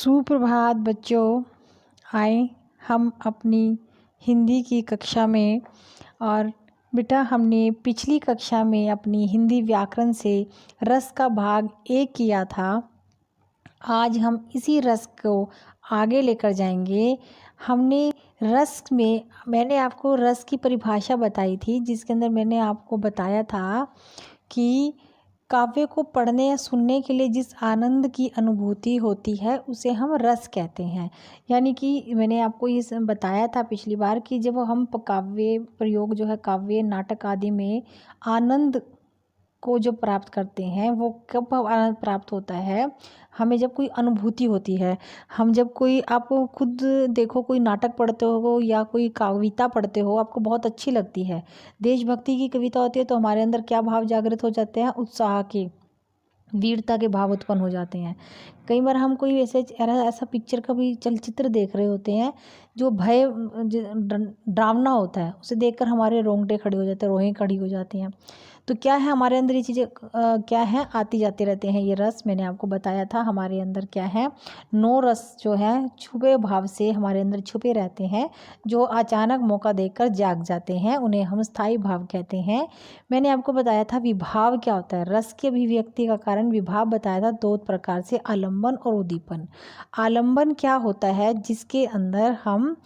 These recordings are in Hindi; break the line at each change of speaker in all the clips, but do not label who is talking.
सुप्रभात बच्चों। आए हम अपनी हिंदी की कक्षा में। और बेटा हमने पिछली कक्षा में अपनी हिंदी व्याकरण से रस का भाग 1 किया था। आज हम इसी रस को आगे लेकर जाएंगे। हमने रस में मैंने आपको रस की परिभाषा बताई थी, जिसके अंदर मैंने आपको बताया था कि काव्य को पढ़ने या सुनने के लिए जिस आनंद की अनुभूति होती है उसे हम रस कहते हैं। यानी कि मैंने आपको ये बताया था पिछली बार कि जब हम काव्य प्रयोग जो है काव्य नाटक आदि में आनंद को जो प्राप्त करते हैं वो कब आनंद प्राप्त होता है, हमें जब कोई अनुभूति होती है। हम जब कोई आप खुद देखो, कोई नाटक पढ़ते हो या कोई कविता पढ़ते हो, आपको बहुत अच्छी लगती है, देशभक्ति की कविता होती है, तो हमारे अंदर क्या भाव जागृत हो जाते हैं? उत्साह के, वीरता के भाव उत्पन्न हो जाते हैं। कई बार हम कोई ऐसा पिक्चर का भी चलचित्र देख रहे होते हैं जो भय डरावना होता है, उसे देखकर हमारे रोंगटे खड़े हो जाते हैं, रोहें खड़ी हो जाती हैं। तो क्या है, हमारे अंदर ये चीज़ें क्या है, आती जाती रहते हैं। ये रस मैंने आपको बताया था हमारे अंदर क्या है, 9 रस जो है छुपे भाव से हमारे अंदर छुपे रहते हैं, जो अचानक मौका देखकर जाग जाते हैं, उन्हें हम स्थायी भाव कहते हैं। मैंने आपको बताया था विभाव क्या होता है, रस की अभिव्यक्ति का कारण विभाव बताया था 2 प्रकार से, आलंबन और उद्दीपन। आलंबन क्या होता है, जिसके अंदर हम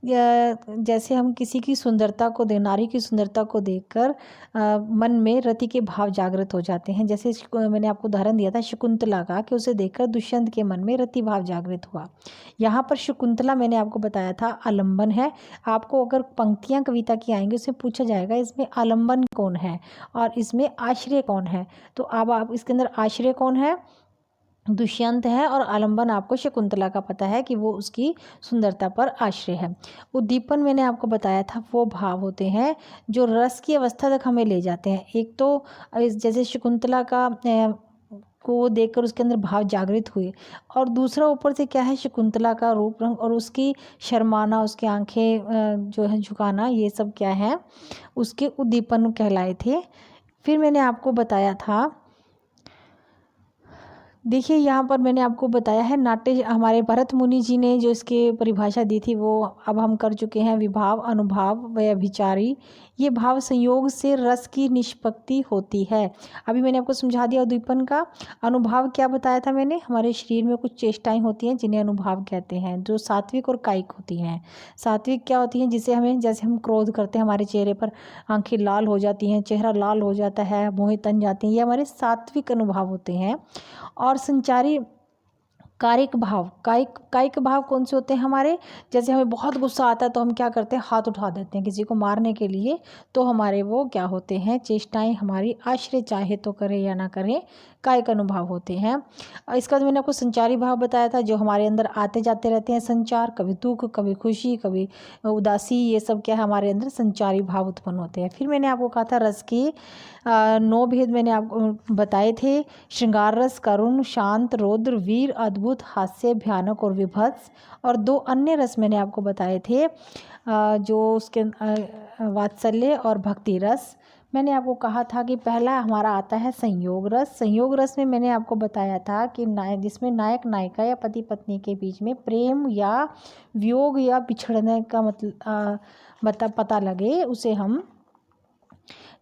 जैसे हम किसी की सुंदरता को नारी की सुंदरता को देखकर मन में रति के भाव जागृत हो जाते हैं। जैसे मैंने आपको उदाहरण दिया था शकुंतला का, कि उसे देखकर दुष्यंत के मन में रति भाव जागृत हुआ। यहाँ पर शकुंतला मैंने आपको बताया था आलंबन है। आपको अगर पंक्तियाँ कविता की आएंगी उसमें पूछा जाएगा इसमें आलंबन कौन है और इसमें आश्रय कौन है। तो अब आप इसके अंदर आश्रय कौन है, दुष्यंत है, और आलंबन आपको शकुंतला का पता है कि वो उसकी सुंदरता पर आश्रय है। उद्दीपन मैंने आपको बताया था वो भाव होते हैं जो रस की अवस्था तक हमें ले जाते हैं। एक तो जैसे शकुंतला का को देखकर उसके अंदर भाव जागृत हुए, और दूसरा ऊपर से क्या है, शकुंतला का रूप रंग और उसकी शर्माना, उसकी आंखें जो है झुकाना, ये सब क्या है, उसके उद्दीपन कहलाए थे। फिर मैंने आपको बताया था, देखिए यहाँ पर मैंने आपको बताया है नाट्य, हमारे भरत मुनि जी ने जो इसके परिभाषा दी थी वो अब हम कर चुके हैं। विभाव, अनुभाव व अभिचारी, ये भाव संयोग से रस की निष्पत्ति होती है। अभी मैंने आपको समझा दिया उद्दीपन का। अनुभाव क्या बताया था मैंने, हमारे शरीर में कुछ चेष्टाएं होती हैं जिन्हें अनुभाव कहते हैं, जो सात्विक और कायिक होती हैं। सात्विक क्या होती हैं, जिसे हमें, जैसे हम क्रोध करते हैं हमारे चेहरे पर आंखें लाल हो जाती हैं, चेहरा लाल हो जाता है, मोहित तन जाती हैं, ये हमारे सात्विक अनुभाव होते हैं। और संचारी कायिक भाव, कायिक भाव कौन से होते हैं हमारे, जैसे हमें बहुत गुस्सा आता है तो हम क्या करते हैं, हाथ उठा देते हैं किसी को मारने के लिए, तो हमारे वो क्या होते हैं, चेष्टाएं हमारी आश्रय चाहे तो करे या ना करे, कायिक अनुभाव होते हैं। इसका मैंने आपको संचारी भाव बताया था, जो हमारे अंदर आते जाते रहते हैं संचार, कभी दुख, कभी खुशी, कभी उदासी, ये सब क्या है हमारे अंदर संचारी भाव उत्पन्न होते हैं। फिर मैंने आपको कहा था रस की 9 भेद मैंने आपको बताए थे, श्रृंगार रस, करुण, शांत, रौद्र, वीर, अद्भुत, हास्य, भयानक और विभत्स। और 2 अन्य रस मैंने आपको बताए थे, जो उसके वात्सल्य और भक्ति रस। मैंने आपको कहा था कि पहला हमारा आता है संयोग रस। संयोग रस में मैंने आपको बताया था कि जिसमें नायक नायिका या पति पत्नी के बीच में प्रेम या वियोग या बिछड़ने का मतलब पता लगे, उसे हम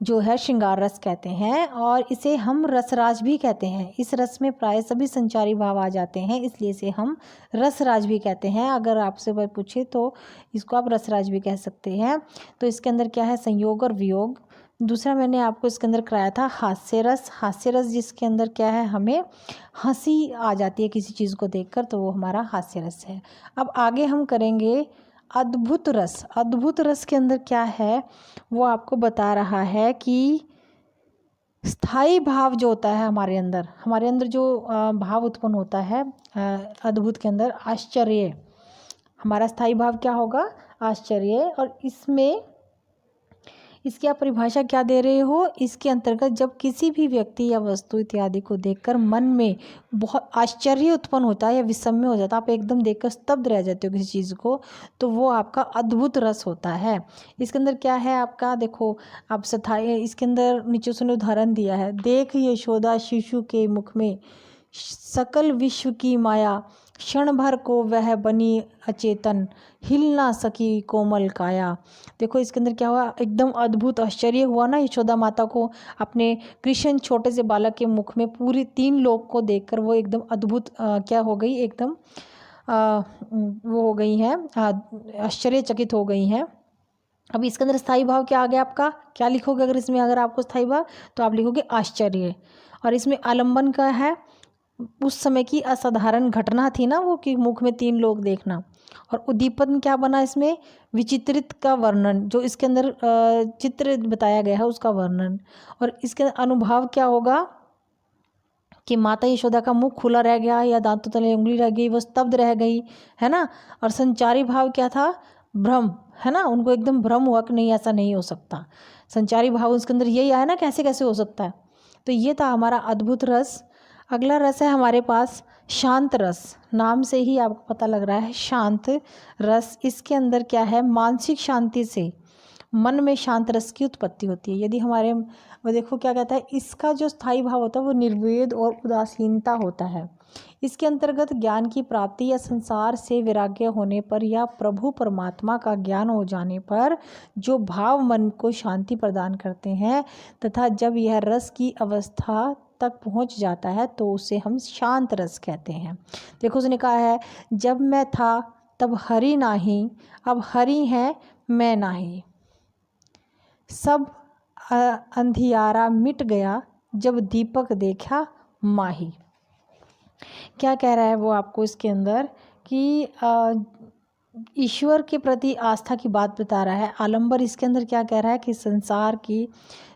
जो है श्रृंगार रस कहते हैं, और इसे हम रसराज भी कहते हैं। इस रस में प्राय सभी संचारी भाव आ जाते हैं, इसलिए इसे हम रसराज भी कहते हैं। अगर आपसे पूछे तो इसको आप रसराज भी कह सकते हैं। तो इसके अंदर क्या है, संयोग और वियोग। दूसरा मैंने आपको इसके अंदर कराया था हास्य रस। हास्य रस जिसके अंदर क्या है, हमें हंसी आ जाती है किसी चीज़ को देखकर, तो वो हमारा हास्य रस है। अब आगे हम करेंगे अद्भुत रस। अद्भुत रस के अंदर क्या है, वो आपको बता रहा है कि स्थायी भाव जो होता है हमारे अंदर जो भाव उत्पन्न होता है अद्भुत के अंदर, आश्चर्य, हमारा स्थायी भाव क्या होगा, आश्चर्य। और इसमें इसकी आप परिभाषा क्या दे रहे हो, इसके अंतर्गत जब किसी भी व्यक्ति या वस्तु इत्यादि को देखकर मन में बहुत आश्चर्य उत्पन्न होता है या विस्मय हो जाता है, आप एकदम देखकर स्तब्ध रह जाते हो किसी चीज़ को, तो वो आपका अद्भुत रस होता है। इसके अंदर क्या है आपका, देखो आप स्थायी, इसके अंदर नीचे से उदाहरण दिया है, देख यशोदा शिशु के मुख में सकल विश्व की माया, क्षण भर को वह बनी अचेतन, हिल ना सकी कोमल काया। देखो इसके अंदर क्या हुआ, एकदम अद्भुत आश्चर्य हुआ ना यशोदा माता को अपने कृष्ण छोटे से बालक के मुख में। पूरी 3 लोक को देखकर वो एकदम अद्भुत क्या हो गई, एकदम वो हो गई हैं, आश्चर्यचकित हो गई हैं। अब इसके अंदर स्थायी भाव क्या आ गया आपका, क्या लिखोगे अगर इसमें, अगर आपको स्थायी भाव तो आप लिखोगे आश्चर्य। और इसमें आलंबन का है, उस समय की असाधारण घटना थी ना वो, कि मुख में 3 लोग देखना। और उद्दीपन क्या बना इसमें, विचित्रित का वर्णन, जो इसके अंदर चित्र बताया गया है उसका वर्णन। और इसके अनुभव क्या होगा कि माता यशोदा का मुख खुला रह गया या दांतों तले उंगली रह गई, वो स्तब्ध रह गई, है ना। और संचारी भाव क्या था, भ्रम, है ना, उनको एकदम भ्रम हुआ कि नहीं ऐसा नहीं हो सकता। संचारी भाव उसके अंदर यही आया ना, कैसे कैसे हो सकता है। तो ये था हमारा अद्भुत रस। अगला रस है हमारे पास शांत रस। नाम से ही आपको पता लग रहा है शांत रस। इसके अंदर क्या है, मानसिक शांति से मन में शांत रस की उत्पत्ति होती है। यदि हमारे, वो देखो क्या कहता है, इसका जो स्थायी भाव होता है वो निर्वेद और उदासीनता होता है। इसके अंतर्गत ज्ञान की प्राप्ति या संसार से वैराग्य होने पर या प्रभु परमात्मा का ज्ञान हो जाने पर जो भाव मन को शांति प्रदान करते हैं, तथा जब यह रस की अवस्था तक पहुंच जाता है तो उसे हम शांत रस कहते हैं। देखो उसने कहा है, जब मैं था तब हरि नाही, अब हरि है मैं नाही, सब अंधियारा मिट गया, जब दीपक देखा माही। क्या कह रहा है वो आपको इसके अंदर, कि ईश्वर के प्रति आस्था की बात बता रहा है। आलंबर इसके अंदर क्या कह रहा है कि संसार की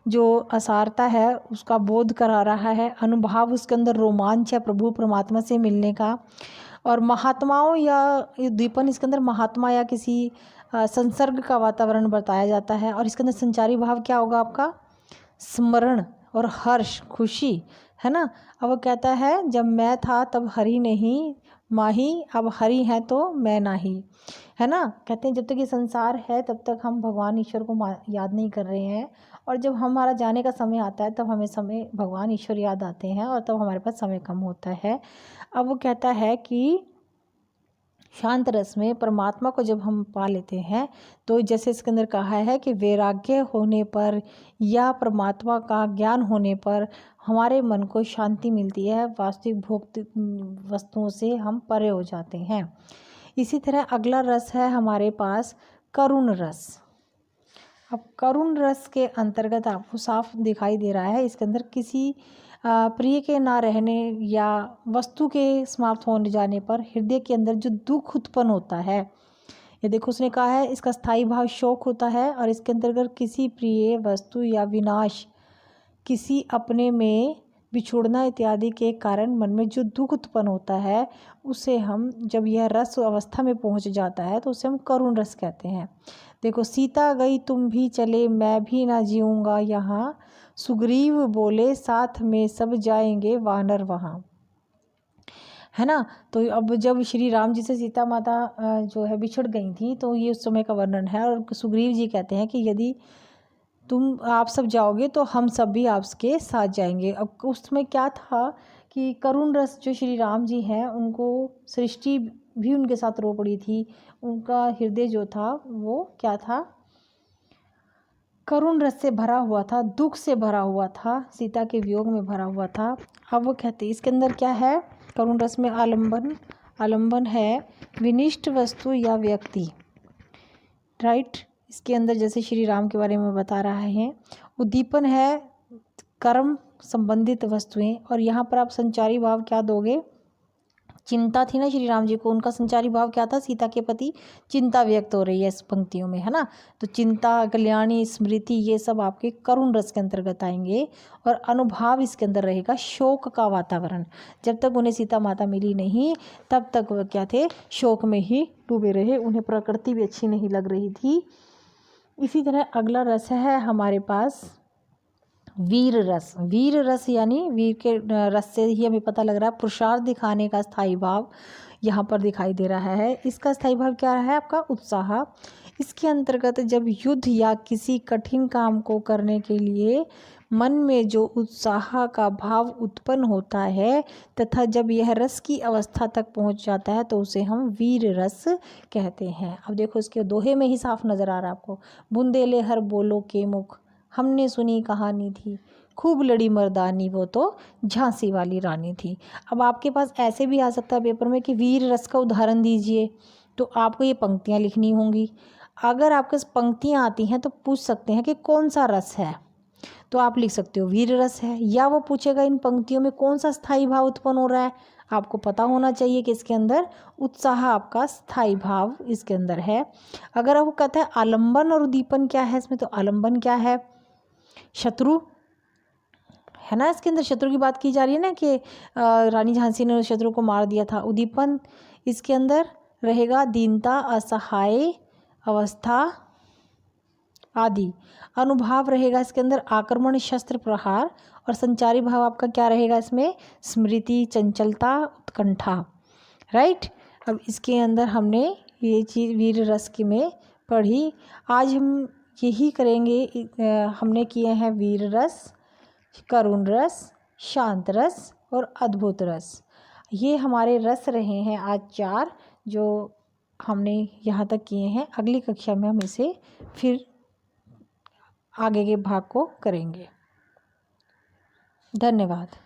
जो असारता है उसका बोध करा रहा है। अनुभव उसके अंदर रोमांच है प्रभु परमात्मा से मिलने का। और महात्माओं या दीपन इसके अंदर महात्मा या किसी संसर्ग का वातावरण बताया जाता है। और इसके अंदर संचारी भाव क्या होगा आपका, स्मरण और हर्ष, खुशी, है ना। अब वो कहता है, जब मैं था तब हरि नहीं माही, अब हरि है तो मैं नाही, है ना। कहते हैं जब तक ये संसार है तब तक हम भगवान ईश्वर को याद नहीं कर रहे हैं, और जब हमारा जाने का समय आता है तब हमें समय भगवान ईश्वर याद आते हैं, और तब हमारे पास समय कम होता है। अब वो कहता है कि शांत रस में परमात्मा को जब हम पा लेते हैं तो जैसे इसके अंदर कहा है कि वैराग्य होने पर या परमात्मा का ज्ञान होने पर हमारे मन को शांति मिलती है, वास्तविक भोग वस्तुओं से हम परे हो जाते हैं। इसी तरह अगला रस है हमारे पास करुण रस। अब करुण रस के अंतर्गत आपको साफ दिखाई दे रहा है, इसके अंदर किसी प्रिय के ना रहने या वस्तु के समाप्त होने जाने पर हृदय के अंदर जो दुख उत्पन्न होता है, ये देखो उसने कहा है इसका स्थायी भाव शोक होता है। और इसके अंतर्गत किसी प्रिय वस्तु या विनाश, किसी अपने में बिछुड़ना इत्यादि के कारण मन में जो दुख उत्पन्न होता है, उसे हम, जब यह रस अवस्था में पहुंच जाता है तो उसे हम करुण रस कहते हैं। देखो, सीता गई तुम भी चले, मैं भी ना जीऊँगा यहाँ, सुग्रीव बोले साथ में सब जाएंगे वानर वहाँ, है ना। तो अब जब श्री राम जी से सीता माता जो है बिछड़ गई थी, तो ये उस समय का वर्णन है। और सुग्रीव जी कहते हैं कि यदि आप सब जाओगे तो हम सब भी आपके साथ जाएंगे। अब उसमें क्या था कि करुण रस, जो श्री राम जी हैं उनको सृष्टि भी उनके साथ रो पड़ी थी, उनका हृदय जो था वो क्या था, करुण रस से भरा हुआ था, दुख से भरा हुआ था, सीता के वियोग में भरा हुआ था। अब वो कहते हैं इसके अंदर क्या है, करुण रस में आलंबन है विनिष्ट वस्तु या व्यक्ति, राइट। इसके अंदर जैसे श्री राम के बारे में बता रहा है। उद्दीपन है कर्म संबंधित वस्तुएं। और यहाँ पर आप संचारी भाव क्या दोगे, चिंता थी ना श्री राम जी को, उनका संचारी भाव क्या था, सीता के प्रति चिंता व्यक्त हो रही है इस पंक्तियों में, है ना। तो चिंता, कल्याणी, स्मृति, ये सब आपके करुण रस के अंतर्गत आएंगे। और अनुभाव इसके अंदर रहेगा शोक का वातावरण। जब तक उन्हें सीता माता मिली नहीं तब तक वह क्या थे, शोक में ही डूबे रहे, उन्हें प्रकृति भी अच्छी नहीं लग रही थी। इसी तरह अगला रस है हमारे पास वीर रस। वीर रस यानी वीर के रस से ही हमें पता लग रहा है पुरुषार्थ दिखाने का स्थायी भाव यहाँ पर दिखाई दे रहा है। इसका स्थायी भाव क्या है आपका, उत्साह। इसके अंतर्गत जब युद्ध या किसी कठिन काम को करने के लिए मन में जो उत्साह का भाव उत्पन्न होता है तथा जब यह रस की अवस्था तक पहुंच जाता है तो उसे हम वीर रस कहते हैं। अब देखो इसके दोहे में ही साफ नज़र आ रहा है आपको। बुंदेले हर बोलो के मुख, हमने सुनी कहानी थी, खूब लड़ी मर्दानी वो तो झांसी वाली रानी थी। अब आपके पास ऐसे भी आ सकता है पेपर में कि वीर रस का उदाहरण दीजिए, तो आपको ये पंक्तियाँ लिखनी होंगी। अगर आपके पास पंक्तियाँ आती हैं तो पूछ सकते हैं कि कौन सा रस है, तो आप लिख सकते हो वीर रस है। या वो पूछेगा इन पंक्तियों में कौन सा स्थायी भाव उत्पन्न हो रहा है, आपको पता होना चाहिए कि इसके अंदर उत्साह आपका स्थायी भाव इसके अंदर है। अगर आपको कहता है आलंबन और उद्दीपन क्या है इसमें, तो आलंबन क्या है, शत्रु है ना, इसके अंदर शत्रु की बात की जा रही है ना कि रानी झांसी ने शत्रु को मार दिया था। उद्दीपन इसके अंदर रहेगा दीनता, असहाय अवस्था आदि। अनुभाव रहेगा इसके अंदर आक्रमण, शस्त्र प्रहार। और संचारी भाव आपका क्या रहेगा इसमें, स्मृति, चंचलता, उत्कंठा। राइट। अब इसके अंदर हमने ये चीज़ वीर रस की में पढ़ी। आज हम यही करेंगे। हमने किए हैं वीर रस, करुण रस, शांत रस और अद्भुत रस। ये हमारे रस रहे हैं आज 4 जो हमने यहाँ तक किए हैं। अगली कक्षा में हम इसे फिर आगे के भाग को करेंगे। धन्यवाद।